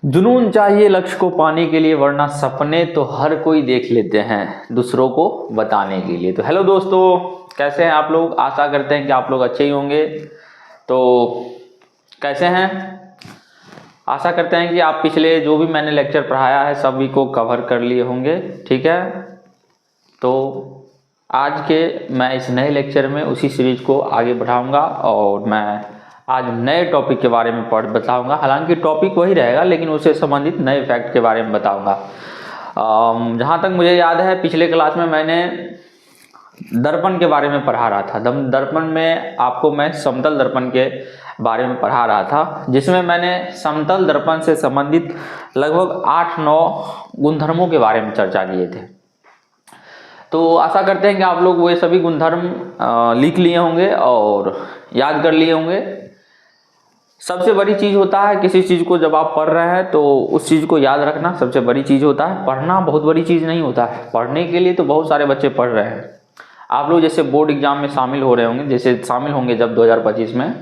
जुनून चाहिए लक्ष्य को पाने के लिए, वरना सपने तो हर कोई देख लेते हैं दूसरों को बताने के लिए। तो हेलो दोस्तों, कैसे हैं आप लोग? आशा करते हैं कि आप लोग अच्छे ही होंगे। तो कैसे हैं? आशा करते हैं कि आप पिछले जो भी मैंने लेक्चर पढ़ाया है सभी को कवर कर लिए होंगे। ठीक है, तो आज के मैं इस नए लेक्चर में उसी सीरीज को आगे बढ़ाऊंगा और मैं आज नए टॉपिक के बारे में बताऊंगा। हालांकि टॉपिक वही रहेगा लेकिन उससे संबंधित नए फैक्ट के बारे में बताऊंगा। जहाँ तक मुझे याद है पिछले क्लास में मैंने दर्पण के बारे में पढ़ा रहा था। दर्पण में आपको मैं समतल दर्पण के बारे में पढ़ा रहा था, जिसमें मैंने समतल दर्पण से संबंधित लगभग 8-9 गुणधर्मों के बारे में चर्चा किए थे। तो आशा करते हैं कि आप लोग वो सभी गुणधर्म लिख लिए होंगे और याद कर लिए होंगे। सबसे बड़ी चीज़ होता है किसी चीज़ को जब आप पढ़ रहे हैं तो उस चीज़ को याद रखना सबसे बड़ी चीज़ होता है। पढ़ना बहुत बड़ी चीज़ नहीं होता है। पढ़ने के लिए तो बहुत सारे बच्चे पढ़ रहे हैं। आप लोग जैसे बोर्ड एग्जाम में शामिल हो रहे होंगे, जैसे शामिल होंगे जब 2025 में,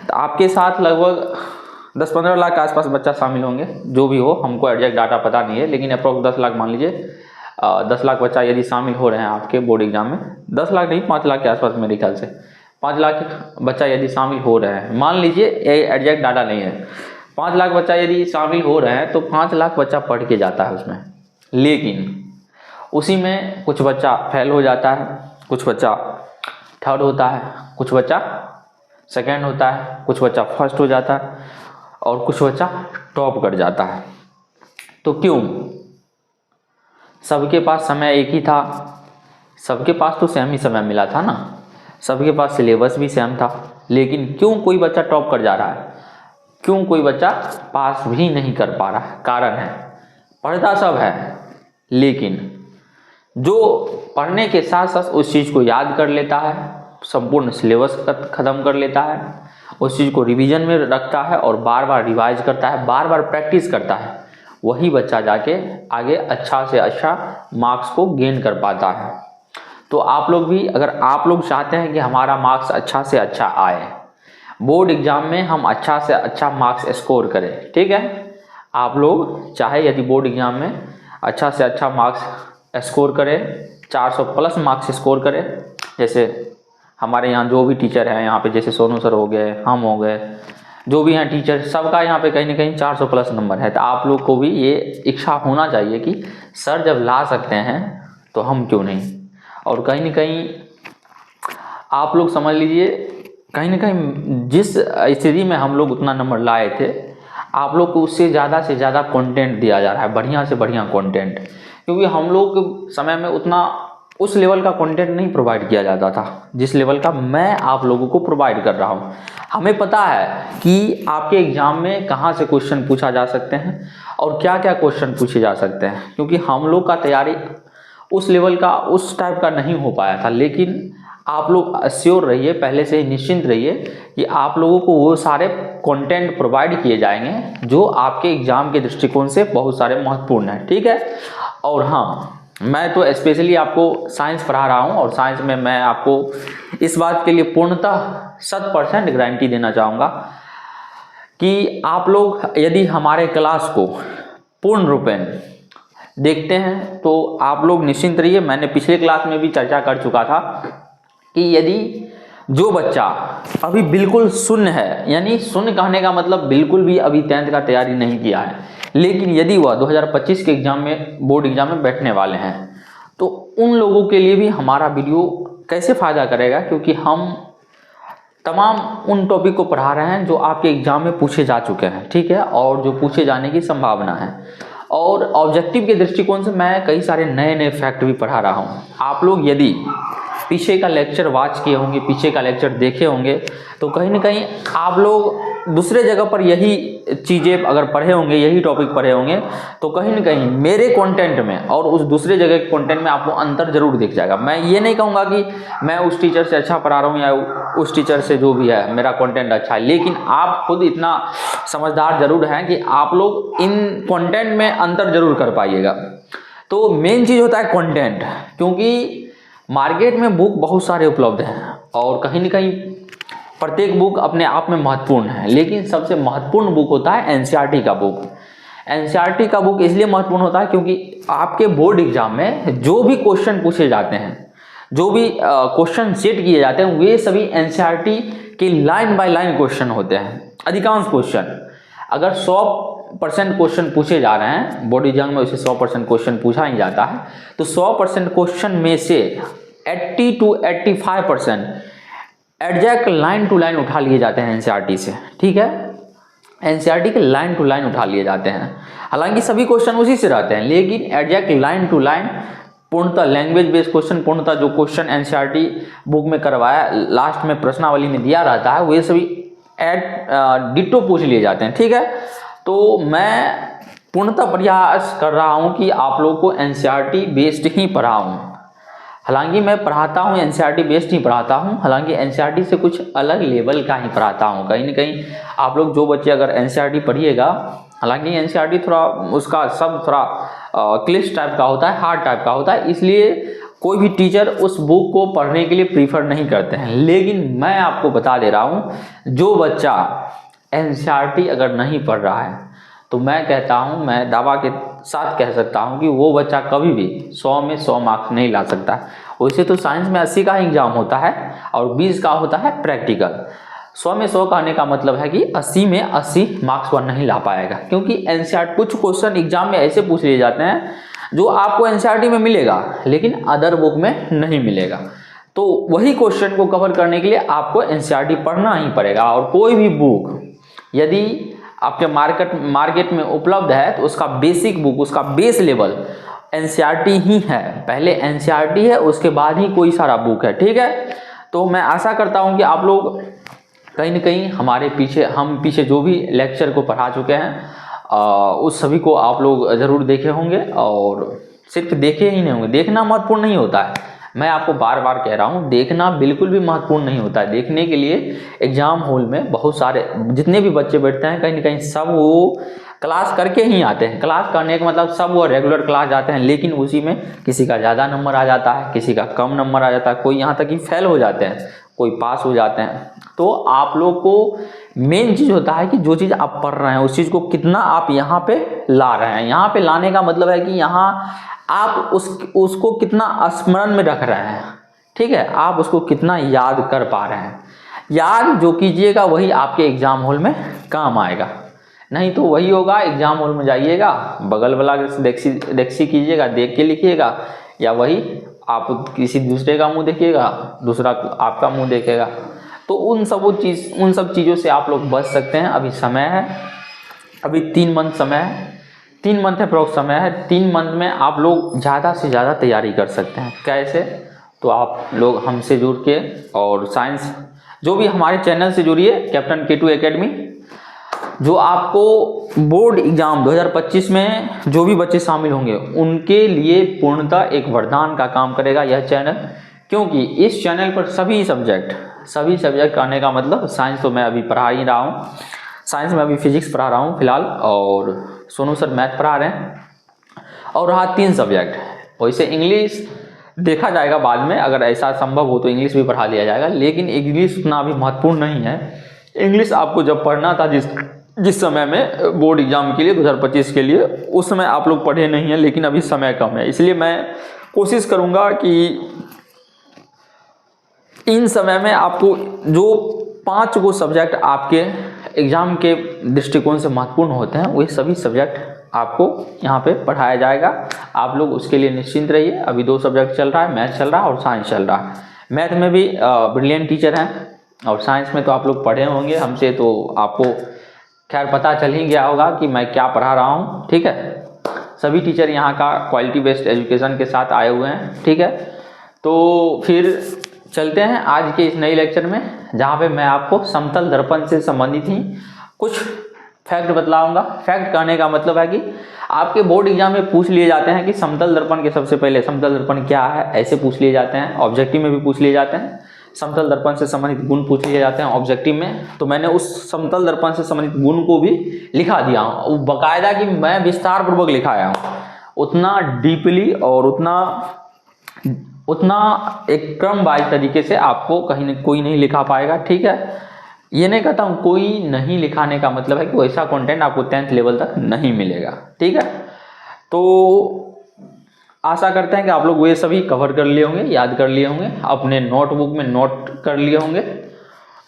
तो आपके साथ लगभग 10-15 लाख के आसपास बच्चा शामिल होंगे। जो भी हो, हमको एग्जैक्ट डाटा पता नहीं है, लेकिन अप्रोक्स 10 लाख मान लीजिए। 10 लाख बच्चा यदि शामिल हो रहे हैं आपके बोर्ड एग्जाम में, 10 लाख नहीं 5 लाख के आसपास मेरे ख्याल से 5 लाख बच्चा यदि शामिल हो रहे हैं, मान लीजिए एग्जैक्ट डाटा नहीं है, 5 लाख बच्चा यदि शामिल हो रहे हैं तो 5 लाख बच्चा पढ़ के जाता है उसमें। लेकिन उसी में कुछ बच्चा फेल हो जाता है, कुछ बच्चा थर्ड होता है, कुछ बच्चा सेकंड होता है, कुछ बच्चा फर्स्ट हो जाता है और कुछ बच्चा टॉप कर जाता है। तो क्यों? सबके पास समय एक ही था, सबके पास तो सेम ही समय मिला था ना, सबके पास सिलेबस भी सेम था, लेकिन क्यों कोई बच्चा टॉप कर जा रहा है, क्यों कोई बच्चा पास भी नहीं कर पा रहा है? कारण है पढ़ता सब है, लेकिन जो पढ़ने के साथ साथ उस चीज़ को याद कर लेता है, संपूर्ण सिलेबस ख़त्म कर लेता है, उस चीज़ को रिवीजन में रखता है और बार बार रिवाइज करता है, बार बार प्रैक्टिस करता है, वही बच्चा जाके आगे अच्छा से अच्छा मार्क्स को गेन कर पाता है। तो आप लोग भी, अगर आप लोग चाहते हैं कि हमारा मार्क्स अच्छा से अच्छा आए, बोर्ड एग्जाम में हम अच्छा से अच्छा मार्क्स स्कोर करें, ठीक है, आप लोग चाहे यदि बोर्ड एग्जाम में अच्छा से अच्छा मार्क्स स्कोर करें, 400 प्लस मार्क्स स्कोर करें, जैसे हमारे यहाँ जो भी टीचर हैं यहाँ पे, जैसे सोनू सर हो गए, हम हो गए, जो भी हैं टीचर, सबका यहाँ पे कहीं ना कहीं 400 प्लस नंबर है। तो आप लोग को भी ये इच्छा होना चाहिए कि सर जब ला सकते हैं तो हम क्यों नहीं। और कहीं ना कहीं आप लोग समझ लीजिए, कहीं ना कहीं जिस स्थिति में हम लोग उतना नंबर लाए थे, आप लोग को उससे ज़्यादा कंटेंट दिया जा रहा है, बढ़िया से बढ़िया कंटेंट, क्योंकि हम लोग समय में उतना उस लेवल का कंटेंट नहीं प्रोवाइड किया जाता था जिस लेवल का मैं आप लोगों को प्रोवाइड कर रहा हूँ। हमें पता है कि आपके एग्जाम में कहाँ से क्वेश्चन पूछा जा सकते हैं और क्या क्या क्वेश्चन पूछे जा सकते हैं, क्योंकि हम लोग का तैयारी उस लेवल का, उस टाइप का नहीं हो पाया था। लेकिन आप लोग श्योर रहिए, पहले से ही निश्चिंत रहिए कि आप लोगों को वो सारे कंटेंट प्रोवाइड किए जाएंगे जो आपके एग्जाम के दृष्टिकोण से बहुत सारे महत्वपूर्ण हैं, ठीक है। और हाँ, मैं तो स्पेशली आपको साइंस पढ़ा रहा हूँ और साइंस में मैं आपको इस बात के लिए पूर्णतः 100% गारंटी देना चाहूँगा कि आप लोग यदि हमारे क्लास को पूर्ण रूपेण देखते हैं तो आप लोग निश्चिंत रहिए। मैंने पिछले क्लास में भी चर्चा कर चुका था कि यदि जो बच्चा अभी बिल्कुल शून्य है, यानी शून्य कहने का मतलब बिल्कुल भी अभी 10th का तैयारी नहीं किया है, लेकिन यदि वह 2025 के एग्जाम में, बोर्ड एग्जाम में बैठने वाले हैं, तो उन लोगों के लिए भी हमारा वीडियो कैसे फ़ायदा करेगा, क्योंकि हम तमाम उन टॉपिक को पढ़ा रहे हैं जो आपके एग्जाम में पूछे जा चुके हैं, ठीक है, और जो पूछे जाने की संभावना है। और ऑब्जेक्टिव के दृष्टिकोण से मैं कई सारे नए नए फैक्ट भी पढ़ा रहा हूँ। आप लोग यदि पीछे का लेक्चर वॉच किए होंगे, पीछे का लेक्चर देखे होंगे, तो कहीं ना कहीं आप लोग दूसरे जगह पर यही चीज़ें अगर पढ़े होंगे, यही टॉपिक पढ़े होंगे, तो कहीं ना कहीं मेरे कंटेंट में और उस दूसरे जगह के कंटेंट में आपको अंतर जरूर दिख जाएगा। मैं ये नहीं कहूँगा कि मैं उस टीचर से अच्छा पढ़ा रहा हूँ या उस टीचर से जो भी है मेरा कंटेंट अच्छा है, लेकिन आप खुद इतना समझदार जरूर हैं कि आप लोग इन कंटेंट में अंतर जरूर कर पाइएगा। तो मेन चीज़ होता है कंटेंट, क्योंकि मार्केट में बुक बहुत सारे उपलब्ध हैं और कहीं ना कहीं प्रत्येक बुक अपने आप में महत्वपूर्ण है, लेकिन सबसे महत्वपूर्ण बुक होता है एनसीईआरटी का बुक। एनसीईआरटी का बुक इसलिए महत्वपूर्ण होता है क्योंकि आपके बोर्ड एग्जाम में जो भी क्वेश्चन पूछे जाते हैं, जो भी क्वेश्चन सेट किए जाते हैं, वे सभी एनसीईआरटी के लाइन बाय लाइन क्वेश्चन होते हैं। अधिकांश क्वेश्चन, अगर 100% क्वेश्चन पूछे जा रहे हैं बोर्ड एग्जाम में, उसे 100% क्वेश्चन पूछा ही जाता है, तो 100% क्वेश्चन में से 80 to 85% exact line to line उठा लिए जाते हैं एनसीईआरटी से। ठीक है, एनसीईआरटी के लाइन टू लाइन उठा लिए जाते हैं। हालांकि सभी क्वेश्चन उसी से रहते हैं, लेकिन एग्जैक्ट लाइन टू लाइन पूर्णतः लैंग्वेज बेस्ड क्वेश्चन, पूर्णतः जो क्वेश्चन एनसीईआरटी बुक में करवाया लास्ट में प्रश्नावली में दिया रहता है, वे सभी डिट्टो पूछ लिए जाते हैं। ठीक है, तो मैं पूर्णतः प्रयास कर रहा हूं कि आप लोग को एनसीईआरटी बेस्ड ही पढ़ाऊं। हालांकि मैं पढ़ाता हूं एनसीईआरटी बेस्ड ही पढ़ाता हूं, हालांकि एनसीईआरटी से कुछ अलग लेवल का ही पढ़ाता हूं। कहीं ना कहीं आप लोग जो बच्चे अगर एनसीईआरटी पढ़िएगा, हालांकि एनसीईआरटी थोड़ा उसका सब थोड़ा क्लिष्ट टाइप का होता है, हार्ड टाइप का होता है, इसलिए कोई भी टीचर उस बुक को पढ़ने के लिए प्रीफर नहीं करते हैं। लेकिन मैं आपको बता दे रहा हूँ, जो बच्चा एनसीईआरटी अगर नहीं पढ़ रहा है, तो मैं कहता हूँ, मैं दावा के साथ कह सकता हूँ कि वो बच्चा कभी भी 100 में 100 मार्क्स नहीं ला सकता। वैसे तो साइंस में 80 का एग्जाम होता है और 20 का होता है प्रैक्टिकल। 100 में 100 कहने का मतलब है कि 80 में 80 मार्क्स वह नहीं ला पाएगा, क्योंकि एनसीईआरटी कुछ क्वेश्चन एग्जाम में ऐसे पूछ लिए जाते हैं जो आपको एनसीईआरटी में मिलेगा लेकिन अदर बुक में नहीं मिलेगा। तो वही क्वेश्चन को कवर करने के लिए आपको एनसीईआरटी पढ़ना ही पड़ेगा। और कोई भी बुक यदि आपके मार्केट में उपलब्ध है तो उसका बेसिक बुक, उसका बेस लेवल एनसीईआरटी ही है। पहले एनसीईआरटी है, उसके बाद ही कोई सारा बुक है। ठीक है, तो मैं आशा करता हूं कि आप लोग कहीं ना कहीं हमारे पीछे, हम पीछे जो भी लेक्चर को पढ़ा चुके हैं उस सभी को आप लोग ज़रूर देखे होंगे। और सिर्फ देखे ही नहीं होंगे, देखना महत्वपूर्ण नहीं होता है, मैं आपको बार बार कह रहा हूँ, देखना बिल्कुल भी महत्वपूर्ण नहीं होता है। देखने के लिए एग्जाम हॉल में बहुत सारे जितने भी बच्चे बैठते हैं, कहीं ना कहीं सब वो क्लास करके ही आते हैं। क्लास करने का मतलब सब वो रेगुलर क्लास जाते हैं, लेकिन उसी में किसी का ज़्यादा नंबर आ जाता है, किसी का कम नंबर आ जाता है, कोई यहाँ तक कि फेल हो जाते हैं, कोई पास हो जाते हैं। तो आप लोग को मेन चीज़ होता है कि जो चीज़ आप पढ़ रहे हैं उस चीज़ को कितना आप यहाँ पे ला रहे हैं। यहाँ पे लाने का मतलब है कि यहाँ आप उसको कितना स्मरण में रख रहे हैं। ठीक है, आप उसको कितना याद कर पा रहे हैं। याद जो कीजिएगा वही आपके एग्जाम हॉल में काम आएगा, नहीं तो वही होगा, एग्जाम हॉल में जाइएगा, बगल वाला डेस्क कीजिएगा, देख के लिखिएगा, या वही आप किसी दूसरे का मुंह देखिएगा, दूसरा आपका मुंह देखेगा। तो उन सब चीज़ों से आप लोग बच सकते हैं। अभी समय है, अभी 3 मंथ समय है, 3 मंथ अप्रॉक्स समय है। 3 मंथ में आप लोग ज़्यादा से ज़्यादा तैयारी कर सकते हैं। कैसे? तो आप लोग हमसे जुड़ के, और साइंस जो भी हमारे चैनल से जुड़िए, कैप्टन K2 एकेडमी, जो आपको बोर्ड एग्जाम 2025 में जो भी बच्चे शामिल होंगे उनके लिए पूर्णतः एक वरदान का काम करेगा यह चैनल। क्योंकि इस चैनल पर सभी सब्जेक्ट करने का मतलब, साइंस तो मैं अभी पढ़ा ही रहा हूँ, साइंस में अभी फिजिक्स पढ़ा रहा हूँ फिलहाल, और सोनू सर मैथ पढ़ा रहे हैं, और रहा 3 सब्जेक्ट। वैसे इंग्लिश देखा जाएगा बाद में, अगर ऐसा संभव हो तो इंग्लिश भी पढ़ा दिया जाएगा, लेकिन इंग्लिश उतना अभी महत्वपूर्ण नहीं है। इंग्लिश आपको जब पढ़ना था जिस समय में बोर्ड एग्जाम के लिए 2025 के लिए, उस समय आप लोग पढ़े नहीं हैं, लेकिन अभी समय कम है, इसलिए मैं कोशिश करूँगा कि इन समय में आपको जो 5 गो सब्जेक्ट आपके एग्ज़ाम के दृष्टिकोण से महत्वपूर्ण होते हैं, वही सभी सब्जेक्ट आपको यहाँ पे पढ़ाया जाएगा। आप लोग उसके लिए निश्चिंत रहिए। अभी 2 सब्जेक्ट चल रहा है, मैथ चल रहा है और साइंस चल रहा है। मैथ में भी ब्रिलियंट टीचर हैं, और साइंस में तो आप लोग पढ़े होंगे हमसे, तो आपको खैर पता चल ही गया होगा कि मैं क्या पढ़ा रहा हूँ। ठीक है, सभी टीचर यहाँ का क्वालिटी बेस्ड एजुकेशन के साथ आए हुए हैं। ठीक है, तो फिर चलते हैं आज के इस नए लेक्चर में, जहाँ पे मैं आपको समतल दर्पण से संबंधित ही कुछ फैक्ट बतलाऊंगा। फैक्ट कहने का मतलब है कि आपके बोर्ड एग्जाम में पूछ लिए जाते हैं कि समतल दर्पण के, सबसे पहले समतल दर्पण क्या है, ऐसे पूछ लिए जाते हैं। ऑब्जेक्टिव में भी पूछ लिए जाते हैं, समतल दर्पण से संबंधित गुण पूछ लिए जाते हैं ऑब्जेक्टिव में। तो मैंने उस समतल दर्पण से संबंधित गुण को भी लिखा दिया हूँ बाकायदा, कि मैं विस्तार पूर्वक लिखाया हूँ। उतना डीपली और उतना एक क्रम वाइज तरीके से आपको कहीं कोई नहीं लिखा पाएगा। ठीक है, ये नहीं कहता हूँ कोई नहीं लिखाने का मतलब है कि वैसा कंटेंट आपको 10th लेवल तक नहीं मिलेगा, ठीक है। तो आशा करते हैं कि आप लोग वे सभी कवर कर लिए होंगे, याद कर लिए होंगे, अपने नोटबुक में नोट कर लिए होंगे।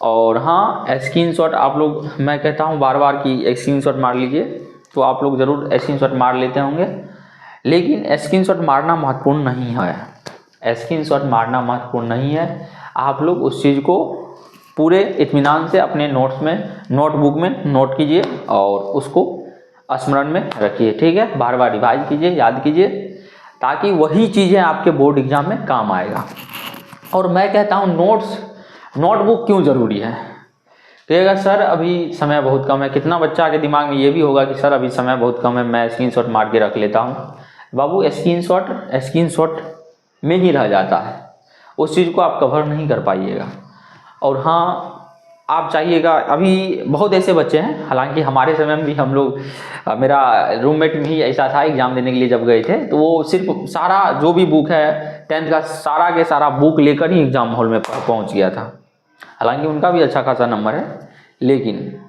और हाँ, स्क्रीनशॉट आप लोग, मैं कहता हूँ बार बार कि स्क्रीनशॉट मार लीजिए, तो आप लोग ज़रूर स्क्रीनशॉट मार लेते होंगे, लेकिन स्क्रीनशॉट मारना महत्वपूर्ण नहीं है। स्क्रीनशॉट मारना महत्वपूर्ण नहीं है। आप लोग उस चीज़ को पूरे इत्मीनान से अपने नोट्स में, नोटबुक में नोट कीजिए और उसको स्मरण में रखिए, ठीक है। बार बार रिवाइज कीजिए, याद कीजिए, ताकि वही चीज़ें आपके बोर्ड एग्जाम में काम आएगा। और मैं कहता हूँ नोटबुक क्यों ज़रूरी है। कहिएगा सर अभी समय बहुत कम है, कितना बच्चा के दिमाग में ये भी होगा कि सर अभी समय बहुत कम है, मैं स्क्रीनशॉट मार के रख लेता हूँ। बाबू स्क्रीनशॉट में ही रह जाता है, उस चीज़ को आप कवर नहीं कर पाइएगा। और हाँ, आप चाहिएगा, अभी बहुत ऐसे बच्चे हैं, हालांकि हमारे समय में भी हम लोग, मेरा रूममेट में ही ऐसा था, एग्ज़ाम देने के लिए जब गए थे तो वो सिर्फ सारा जो भी बुक है 10th का सारा के सारा बुक लेकर ही एग्ज़ाम हॉल में पहुंच गया था। हालांकि उनका भी अच्छा खासा नंबर है, लेकिन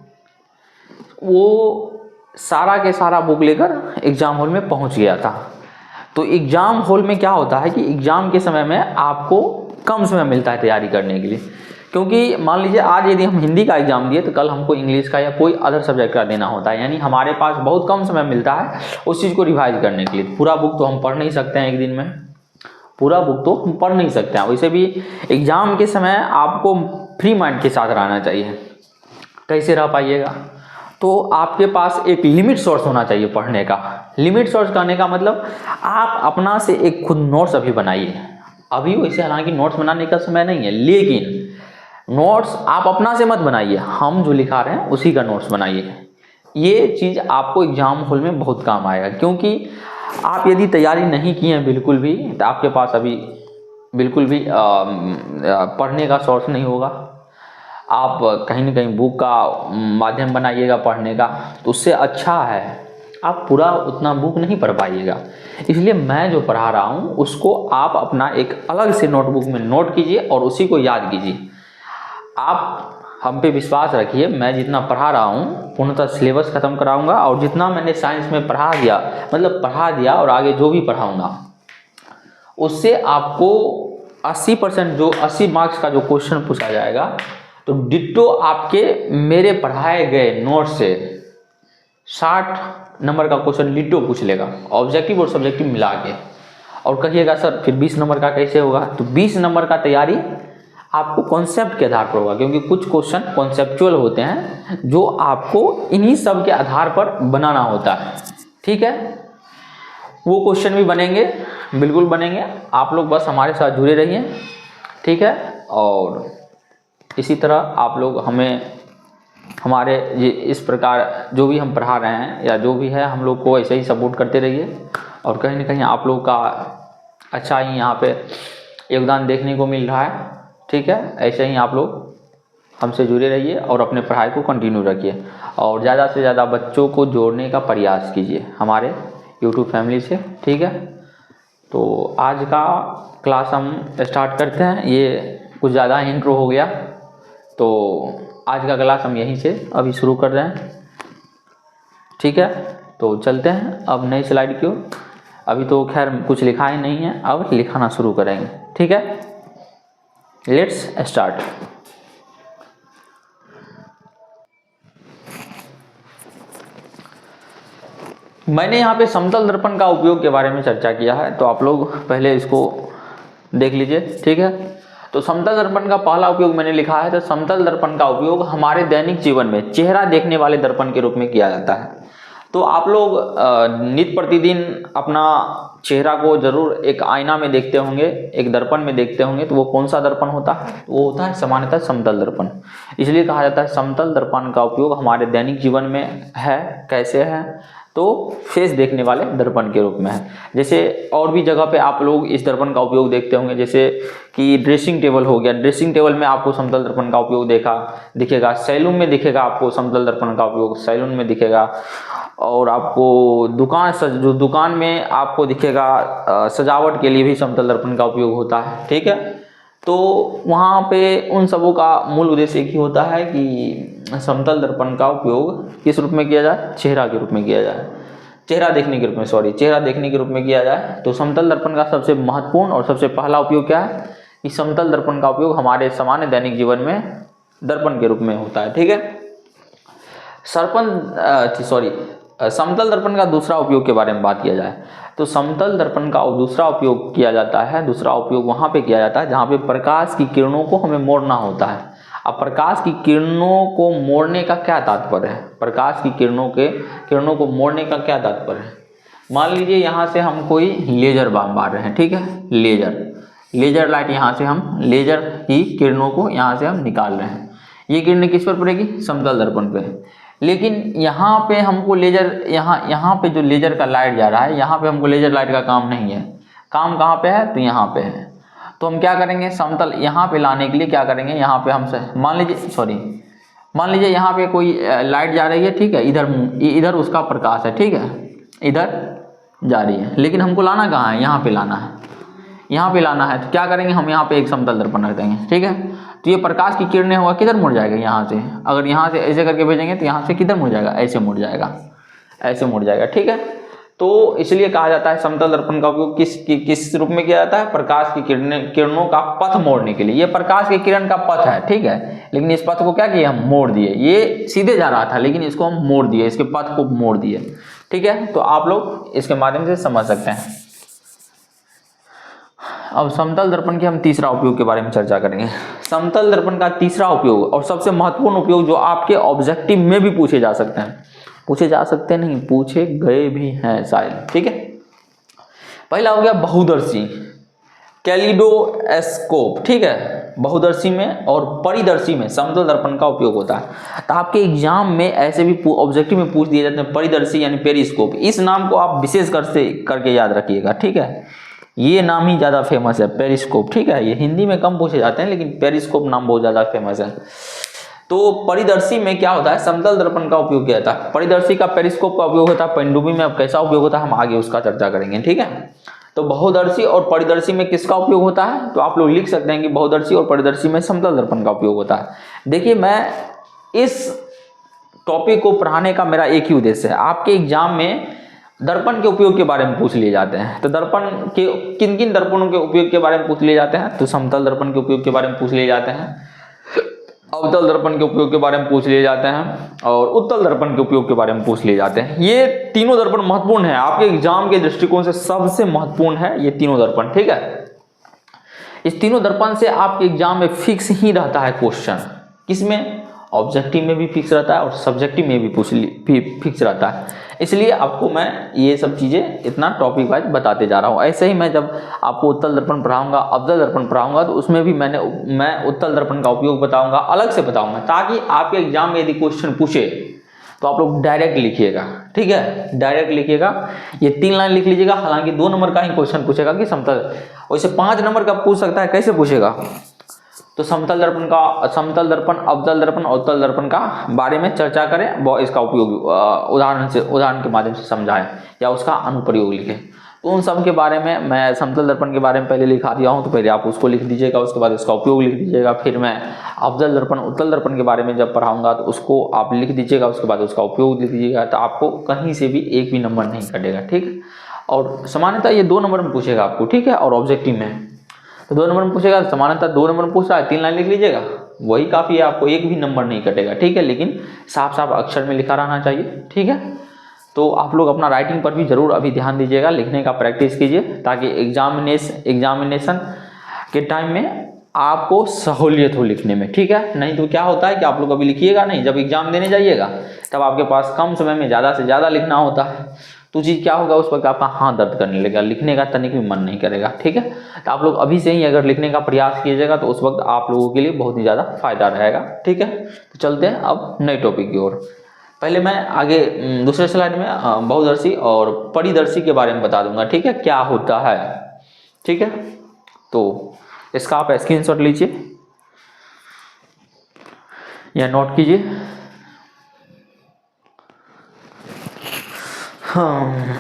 वो सारा के सारा बुक लेकर एग्ज़ाम हॉल में पहुंच गया था। तो एग्ज़ाम हॉल में क्या होता है कि एग्ज़ाम के समय में आपको कम समय मिलता है तैयारी करने के लिए, क्योंकि मान लीजिए आज यदि हम हिंदी का एग्ज़ाम दिए तो कल हमको इंग्लिश का या कोई अदर सब्जेक्ट का देना होता है, यानी हमारे पास बहुत कम समय मिलता है उस चीज़ को रिवाइज करने के लिए। पूरा बुक तो हम पढ़ नहीं सकते हैं एक दिन में, पूरा बुक तो हम पढ़ नहीं सकते हैं। वैसे भी एग्ज़ाम के समय आपको फ्री माइंड के साथ रहना चाहिए। कैसे रह पाइएगा, तो आपके पास एक लिमिट सोर्स होना चाहिए पढ़ने का। लिमिट सोर्स करने का मतलब आप अपना से एक खुद नोट्स अभी बनाइए। अभी वैसे हालांकि नोट्स बनाने का समय नहीं है, लेकिन नोट्स आप अपना से मत बनाइए, हम जो लिखा रहे हैं उसी का नोट्स बनाइए। ये चीज़ आपको एग्जाम हॉल में बहुत काम आएगा, क्योंकि आप यदि तैयारी नहीं किए हैं बिल्कुल भी, तो आपके पास अभी बिल्कुल भी पढ़ने का सोर्स नहीं होगा। आप कहीं ना कहीं बुक का माध्यम बनाइएगा पढ़ने का, तो उससे अच्छा है आप पूरा उतना बुक नहीं पढ़ पाइएगा। इसलिए मैं जो पढ़ा रहा हूँ उसको आप अपना एक अलग से नोटबुक में नोट कीजिए और उसी को याद कीजिए। आप हम पे विश्वास रखिए, मैं जितना पढ़ा रहा हूँ पूर्णतः सिलेबस ख़त्म कराऊंगा, और जितना मैंने साइंस में पढ़ा दिया और आगे जो भी पढ़ाऊंगा उससे आपको 80% जो 80 मार्क्स का जो क्वेश्चन पूछा जाएगा, तो डिट्टो आपके मेरे पढ़ाए गए नोट से 60 नंबर का क्वेश्चन डिट्टो पूछ लेगा, ऑब्जेक्टिव और सब्जेक्टिव मिला के। और कहिएगा सर फिर 20 नंबर का कैसे होगा, तो 20 नंबर का तैयारी आपको कॉन्सेप्ट के आधार पर होगा, क्योंकि कुछ क्वेश्चन कॉन्सेप्चुअल होते हैं जो आपको इन्हीं सब के आधार पर बनाना होता है, ठीक है। वो क्वेश्चन भी बनेंगे, बिल्कुल बनेंगे, आप लोग बस हमारे साथ जुड़े रहिए, ठीक है। और इसी तरह आप लोग हमें हमारे ये इस प्रकार जो भी हम पढ़ा रहे हैं या जो भी है, हम लोग को ऐसे ही सपोर्ट करते रहिए। और कहीं ना कहीं आप लोग का अच्छा ही यहाँ पे योगदान देखने को मिल रहा है, ठीक है। ऐसे ही आप लोग हमसे जुड़े रहिए और अपने पढ़ाई को कंटिन्यू रखिए, और ज़्यादा से ज़्यादा बच्चों को जोड़ने का प्रयास कीजिए हमारे यूट्यूब फैमिली से, ठीक है। तो आज का क्लास हम स्टार्ट करते हैं। ये कुछ ज़्यादा इंट्रो हो गया, तो आज का क्लास हम यहीं से अभी शुरू कर रहे हैं, ठीक है। तो चलते हैं अब नई स्लाइड की ओर। अभी तो खैर कुछ लिखा ही नहीं है, अब लिखाना शुरू करेंगे, ठीक है। Let's start. मैंने यहाँ पे समतल दर्पण का उपयोग के बारे में चर्चा किया है, तो आप लोग पहले इसको देख लीजिए, ठीक है। तो समतल दर्पण का पहला उपयोग मैंने लिखा है, तो समतल दर्पण का उपयोग हमारे दैनिक जीवन में चेहरा देखने वाले दर्पण के रूप में किया जाता है। तो आप लोग नित्य प्रतिदिन अपना चेहरा को जरूर एक आईना में देखते होंगे, एक दर्पण में देखते होंगे, तो वो कौन सा दर्पण होता है, वो होता है सामान्यतः समतल दर्पण। इसलिए कहा जाता है समतल दर्पण का उपयोग हमारे दैनिक जीवन में है। कैसे है, तो फेस देखने वाले दर्पण के रूप में है। जैसे और भी जगह पे आप लोग इस दर्पण का उपयोग देखते होंगे, जैसे कि ड्रेसिंग टेबल हो गया, ड्रेसिंग टेबल में आपको समतल दर्पण का उपयोग दिखेगा। सैलून में दिखेगा आपको समतल दर्पण का उपयोग, सैलून में दिखेगा। और आपको दुकान में आपको दिखेगा, सजावट के लिए भी समतल दर्पण का उपयोग होता है, ठीक है। तो वहाँ पे उन सबों का मूल उद्देश्य एक ही होता है कि समतल दर्पण का उपयोग किस रूप में किया जाए, चेहरा के रूप में किया जाए, चेहरा देखने के रूप में, चेहरा देखने के रूप में किया जाए। तो समतल दर्पण का सबसे महत्वपूर्ण और सबसे पहला उपयोग क्या है कि समतल दर्पण का उपयोग हमारे सामान्य दैनिक जीवन में दर्पण के रूप में होता है। ठीक है, समतल दर्पण का दूसरा उपयोग के बारे में बात किया जाए तो समतल दर्पण का दूसरा उपयोग किया जाता है, दूसरा उपयोग वहाँ पे किया जाता है जहाँ पे प्रकाश की किरणों को हमें मोड़ना होता है। अब प्रकाश की किरणों को मोड़ने का क्या तात्पर्य है, प्रकाश की किरणों को मोड़ने का क्या तात्पर्य है। मान लीजिए यहाँ से हम कोई लेजर मार रहे हैं, ठीक है, लेजर लाइट, यहाँ से हम लेजर की किरणों को यहाँ से हम निकाल रहे हैं। ये किरणें किस पर पड़ेगी, समतल दर्पण पे। लेकिन यहाँ पे हमको लेजर, यहाँ पे जो लेजर का लाइट जा रहा है, यहाँ पे हमको लेजर लाइट का काम नहीं है। काम कहाँ पे है, तो यहाँ पे है। तो हम क्या करेंगे, समतल यहाँ पे लाने के लिए क्या करेंगे, यहाँ पे हम मान लीजिए यहाँ पे कोई लाइट जा रही है, ठीक है, इधर उसका प्रकाश है, ठीक है, इधर जा रही है, लेकिन हमको लाना कहाँ है, यहाँ पे लाना है, यहाँ पे लाना है। तो क्या करेंगे, हम यहाँ पे एक समतल दर्पण रख देंगे, ठीक है। तो ये प्रकाश की किरणें होगा किधर मुड़ जाएगा, यहाँ से। अगर यहाँ से ऐसे करके भेजेंगे तो यहाँ से किधर मुड़ जाएगा, ऐसे मुड़ जाएगा, ठीक है। तो इसलिए कहा जाता है समतल दर्पण का उपयोग किस रूप में किया जाता है, प्रकाश की किरणों का पथ मोड़ने के लिए। ये प्रकाश की किरण का पथ है, ठीक है, लेकिन इस पथ को क्या किया, हम मोड़ दिए। ये सीधे जा रहा था लेकिन इसको हम मोड़ दिए, इसके पथ को मोड़ दिए, ठीक है। तो आप लोग इसके माध्यम से समझ सकते हैं। अब समतल दर्पण के हम तीसरा उपयोग के बारे में चर्चा करेंगे। समतल दर्पण का तीसरा उपयोग और सबसे महत्वपूर्ण उपयोग जो आपके ऑब्जेक्टिव में भी पूछे गए भी हैं शायद, ठीक है। पहला हो गया बहुदर्शी, कैलिडोस्कोप, ठीक है। बहुदर्शी में और परिदर्शी में समतल दर्पण का उपयोग होता है। तो आपके एग्जाम में ऐसे भी ऑब्जेक्टिव में पूछ दिए जाते हैं परिदर्शी यानी पेरिस्कोप। इस नाम को आप विशेष करके याद रखिएगा, ठीक है। ये नाम ही ज़्यादा फेमस है, पेरिस्कोप, ठीक है। ये हिंदी में कम पूछे जाते हैं लेकिन पेरिस्कोप नाम बहुत ज़्यादा फेमस है। तो परिदर्शी में क्या होता है, समतल दर्पण का उपयोग किया जाता है। परिदर्शी का पेरिस्कोप का उपयोग होता है। पनडुब्बी में अब कैसा उपयोग होता है हम आगे उसका चर्चा करेंगे, ठीक है। तो बहुदर्शी और परिदर्शी में किसका उपयोग होता है, तो आप लोग लिख सकते हैं कि बहुदर्शी और परिदर्शी में समतल दर्पण का उपयोग होता है। देखिए, मैं इस टॉपिक को पढ़ाने का मेरा एक ही उद्देश्य है, आपके एग्जाम में दर्पण के उपयोग के बारे में पूछ लिए जाते हैं। तो दर्पण के किन किन दर्पणों के उपयोग के बारे में पूछ लिए जाते हैं, तो समतल दर्पण के उपयोग के बारे में पूछ लिए जाते हैं, अवतल दर्पण के उपयोग के बारे में पूछ लिए जाते हैं और उत्तल दर्पण के उपयोग के बारे में पूछ लिए जाते हैं। ये तीनों दर्पण महत्वपूर्ण है, आपके एग्जाम के दृष्टिकोण से सबसे महत्वपूर्ण है ये तीनों दर्पण, ठीक है। इस तीनों दर्पण से आपके एग्जाम में फिक्स ही रहता है क्वेश्चन, किसमें, ऑब्जेक्टिव में भी फिक्स रहता है और सब्जेक्टिव में भी फिक्स रहता है। इसलिए आपको मैं ये सब चीज़ें इतना टॉपिक वाइज बताते जा रहा हूँ। ऐसे ही मैं जब आपको उत्तल दर्पण पढ़ाऊंगा, अवतल दर्पण पढ़ाऊंगा, तो उसमें भी मैं उत्तल दर्पण का उपयोग बताऊंगा, अलग से बताऊंगा, ताकि आपके एग्जाम में यदि क्वेश्चन पूछे तो आप लोग डायरेक्ट लिखिएगा, ठीक है, डायरेक्ट लिखिएगा। ये 3 लाइन लिख लीजिएगा। हालांकि 2 नंबर का ही क्वेश्चन पूछेगा कि समतल, वैसे 5 नंबर का पूछ सकता है, कैसे पूछेगा, तो समतल दर्पण, अवतल दर्पण और उत्तल दर्पण का बारे में चर्चा करें, वो इसका उपयोग उदाहरण के माध्यम से समझाएं या उसका अनुप्रयोग लिखें। तो उन सब के बारे में मैं समतल दर्पण के बारे में पहले लिखा दिया हूं, तो पहले आप उसको लिख दीजिएगा, उसके बाद उसका उपयोग लिख दीजिएगा। फिर मैं अवतल दर्पण, उत्तल दर्पण के बारे में जब पढ़ाऊंगा तो उसको आप लिख दीजिएगा, उसके बाद उसका उपयोग लिख दीजिएगा। तो आपको कहीं से भी एक भी नंबर नहीं कटेगा, ठीक। और सामान्यतः ये 2 नंबर में पूछेगा आपको, ठीक है, और ऑब्जेक्टिव में तो 2 नंबर में पूछेगा, सामान्यतः 2 नंबर में पूछ रहा है, 3 लाइन लिख लीजिएगा, वही काफ़ी है, आपको एक भी नंबर नहीं कटेगा, ठीक है। लेकिन साफ साफ अक्षर में लिखा रहना चाहिए, ठीक है। तो आप लोग अपना राइटिंग पर भी जरूर अभी ध्यान दीजिएगा, लिखने का प्रैक्टिस कीजिए, ताकि एग्जामिनेशन के टाइम में आपको सहूलियत हो लिखने में, ठीक है। नहीं तो क्या होता है कि आप लोग अभी लिखिएगा नहीं, जब एग्जाम देने जाइएगा तब आपके पास कम समय में ज़्यादा से ज़्यादा लिखना होता है, तो चीज़ क्या होगा, उस वक्त आपका हाथ दर्द करने लगेगा, लिखने का तनिक भी मन नहीं करेगा, ठीक है। तो आप लोग अभी से ही अगर लिखने का प्रयास कीजिएगा तो उस वक्त आप लोगों के लिए बहुत ही ज़्यादा फायदा रहेगा, ठीक है। तो चलते हैं अब नए टॉपिक की ओर। पहले मैं आगे दूसरे स्लाइड में बहुदर्शी और परिदर्शी के बारे में बता दूंगा, ठीक है, क्या होता है, ठीक है। तो इसका आप स्क्रीनशॉट लीजिए या नोट कीजिए। हाँ,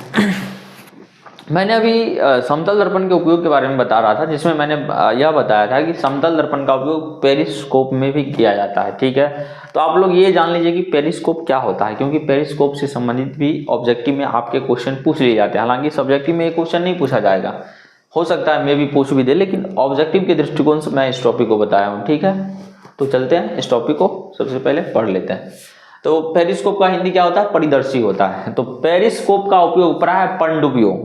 मैंने अभी समतल दर्पण के उपयोग के बारे में बता रहा था, जिसमें मैंने यह बताया था कि समतल दर्पण का उपयोग पेरिस्कोप में भी किया जाता है। ठीक है, तो आप लोग ये जान लीजिए कि पेरिस्कोप क्या होता है, क्योंकि पेरिस्कोप से संबंधित भी ऑब्जेक्टिव में आपके क्वेश्चन पूछ लिए जाते हैं। हालांकि सब्जेक्टिव में ये क्वेश्चन नहीं पूछा जाएगा, हो सकता है मे भी पूछ भी दे, लेकिन ऑब्जेक्टिव के दृष्टिकोण से मैं इस टॉपिक को बताया हूँ। ठीक है, तो चलते हैं इस टॉपिक को सबसे पहले पढ़ लेते हैं। तो पेरिस्कोप का हिंदी क्या होता है? परिदर्शी होता है। तो पेरिस्कोप का उपयोग पड़ा है पनडुब्बियों।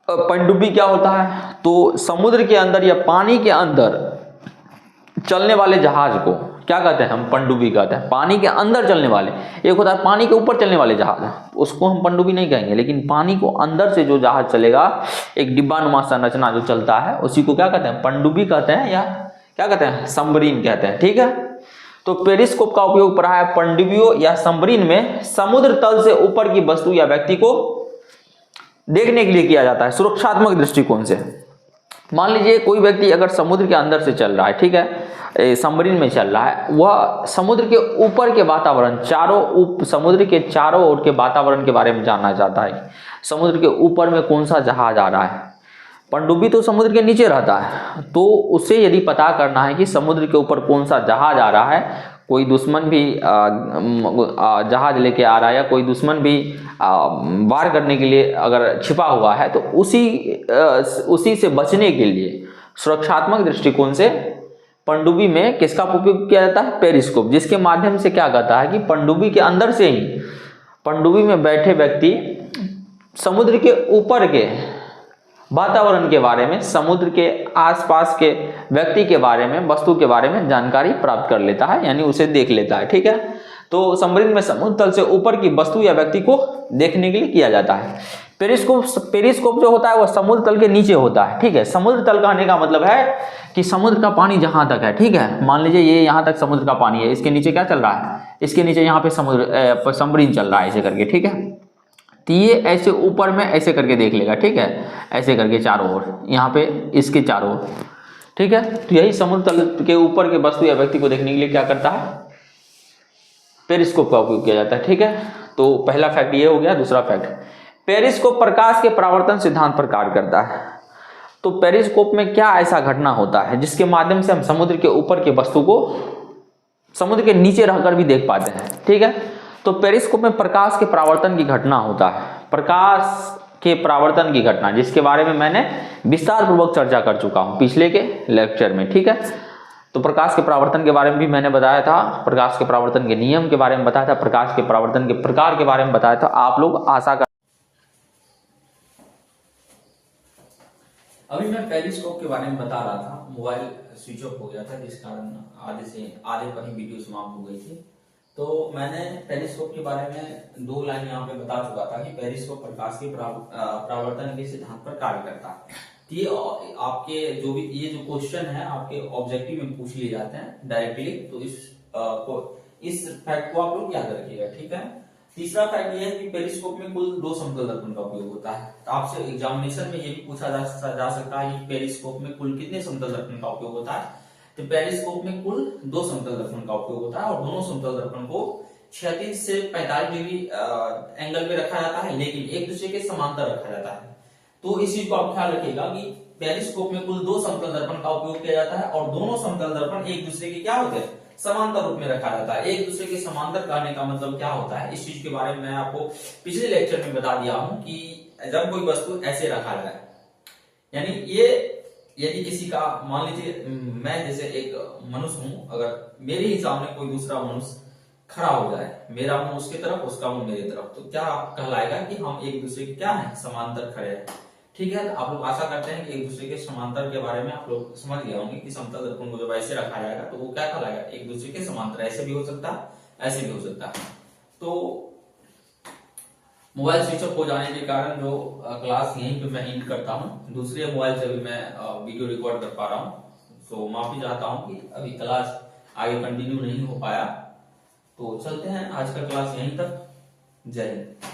पनडुब्बी क्या होता है? तो समुद्र के अंदर या पानी के अंदर चलने वाले जहाज को क्या कहते हैं? हम पनडुब्बी कहते हैं। पानी के अंदर चलने वाले, एक होता है पानी के ऊपर चलने वाले जहाज, उसको हम पनडुब्बी नहीं कहेंगे, लेकिन पानी को अंदर से जो जहाज चलेगा, एक डिब्बानुमा संरचना जो चलता है, उसी को क्या कहते हैं? पनडुब्बी कहते हैं, या क्या कहते हैं? सबमरीन कहते हैं। ठीक है, तो पेरिस्कोप का उपयोग पड़ा है पनडुब्बियों या सबमरीन में समुद्र तल से ऊपर की वस्तु या व्यक्ति को देखने के लिए किया जाता है, सुरक्षात्मक दृष्टिकोण से। मान लीजिए कोई व्यक्ति अगर समुद्र के अंदर से चल रहा है, ठीक है, सबमरीन में चल रहा है, वह समुद्र के ऊपर के वातावरण, समुद्र के चारों ओर के वातावरण के बारे में जानना चाहता है। समुद्र के ऊपर में कौन सा जहाज आ रहा है। पनडुब्बी तो समुद्र के नीचे रहता है, तो उसे यदि पता करना है कि समुद्र के ऊपर कौन सा जहाज आ रहा है, कोई दुश्मन भी जहाज लेके आ रहा है, या कोई दुश्मन भी वार करने के लिए अगर छिपा हुआ है, तो उसी से बचने के लिए सुरक्षात्मक दृष्टिकोण से पनडुब्बी में किसका उपयोग किया जाता है? पेरिस्कोप, जिसके माध्यम से क्या कहता है कि पनडुब्बी के अंदर से ही पनडुब्बी में बैठे व्यक्ति समुद्र के ऊपर के वातावरण के बारे में, समुद्र के आसपास के व्यक्ति के बारे में, वस्तु के बारे में जानकारी प्राप्त कर लेता है, यानी उसे देख लेता है। ठीक है, तो सबमरीन में समुद्र तल से ऊपर की वस्तु या व्यक्ति को देखने के लिए किया जाता है। पेरिस्कोप जो होता है वह समुद्र तल के नीचे होता है। ठीक है, समुद्र तल कहने का मतलब है कि समुद्र का पानी जहां तक है, ठीक है, मान लीजिए ये यहाँ तक समुद्र का पानी है, इसके नीचे क्या चल रहा है? इसके नीचे यहाँ पे सबमरीन चल रहा है, ऐसे करके। ठीक है, तो ये ऐसे ऊपर में ऐसे करके देख लेगा। ठीक है, ऐसे करके चारों ओर, यहाँ पे इसके चारों ओर। ठीक है, तो यही समुद्र तल के ऊपर के वस्तु या व्यक्ति को देखने के लिए क्या करता है? पेरिस्कोप का उपयोग किया जाता है। ठीक है, तो पहला फैक्ट ये हो गया। दूसरा फैक्ट, पेरिस्कोप प्रकाश के परावर्तन सिद्धांत पर कार्य करता है। तो पेरिस्कोप में क्या ऐसा घटना होता है जिसके माध्यम से हम समुद्र के ऊपर के वस्तु को समुद्र के नीचे रहकर भी देख पाते हैं? ठीक है, तो पेरिस्कोप में प्रकाश के परावर्तन की घटना होता है। प्रकाश के परावर्तन की घटना, जिसके बारे में मैंने विस्तार पूर्वक चर्चा कर चुका हूं पिछले के लेक्चर में। ठीक है, तो प्रकाश के परावर्तन के बारे में भी मैंने बताया था, प्रकाश के परावर्तन के नियम के बारे में बताया था, प्रकाश के परावर्तन के प्रकार के बारे में बताया था। आप लोग आशा कर, अभी मैं पेरिस्कोप के बारे में बता रहा था, मोबाइल स्विच ऑफ हो गया था, जिस कारण आधे पर ही वीडियो समाप्त हो गई थी। तो मैंने पेरिस्कोप के बारे में 2 लाइन यहाँ पे बता चुका था कि पेरिस्कोप प्रकाश के परावर्तन के सिद्धांत पर कार्य करता है। ये आपके जो भी ये जो क्वेश्चन है आपके ऑब्जेक्टिव में पूछ लिए जाते हैं डायरेक्टली, तो इस फैक्ट को आप लोग याद रखिएगा। ठीक है, तीसरा फैक्ट ये है कि पेरिस्कोप में कुल 2 समतल दर्पण का उपयोग होता है। तो आपसे एग्जामिनेशन में ये भी पूछा जा सकता है कि पेरिस्कोप में कुल कितने समतल दर्पण का उपयोग होता है। तो पेरिस्कोप में कुल 2 समतल दर्पण का उपयोग होता है, और दोनों समतल दर्पण को 36 से 45 डिग्री एंगल पे रखा जाता है, लेकिन एक दूसरे के समांतर रखा जाता है। तो इस चीज को आप ख्याल रखिएगा कि पेरिस्कोप में कुल 2 समतल दर्पण का उपयोग किया जाता है, और दोनों समतल दर्पण एक दूसरे के क्या होते हैं? समांतर रूप में रखा जाता है। एक दूसरे के समांतर कहने का मतलब क्या होता है, इस चीज के बारे में मैं आपको पिछले लेक्चर में बता दिया हूं कि जब कोई वस्तु ऐसे रखा जाए, यानी ये यदि किसी का, मान लीजिए मैं जैसे एक मनुष्य हूं, अगर मेरे ही सामने कोई दूसरा मनुष्य खड़ा हो जाए, मेरा मुंह उसकी तरफ, उसका मुंह मेरी तरफ, तो क्या कहलाएगा कि हम एक दूसरे के क्या है? समांतर खड़े हैं। ठीक है, तो आप लोग आशा करते हैं कि एक दूसरे के समांतर के बारे में आप लोग समझ गए होंगे कि समतल दर्पण को जब ऐसे रखा जाएगा तो वो क्या कहलाएगा? एक दूसरे के समांतर। ऐसे भी हो सकता है, ऐसे भी हो सकता है। तो मोबाइल स्विच ऑफ हो जाने के कारण जो क्लास यहीं पे मैं एंड करता हूँ। दूसरे मोबाइल से भी मैं वीडियो रिकॉर्ड कर पा रहा हूँ, तो माफी चाहता हूँ कि अभी क्लास आगे कंटिन्यू नहीं हो पाया। तो चलते हैं, आज का क्लास यहीं तक। जय हिंद।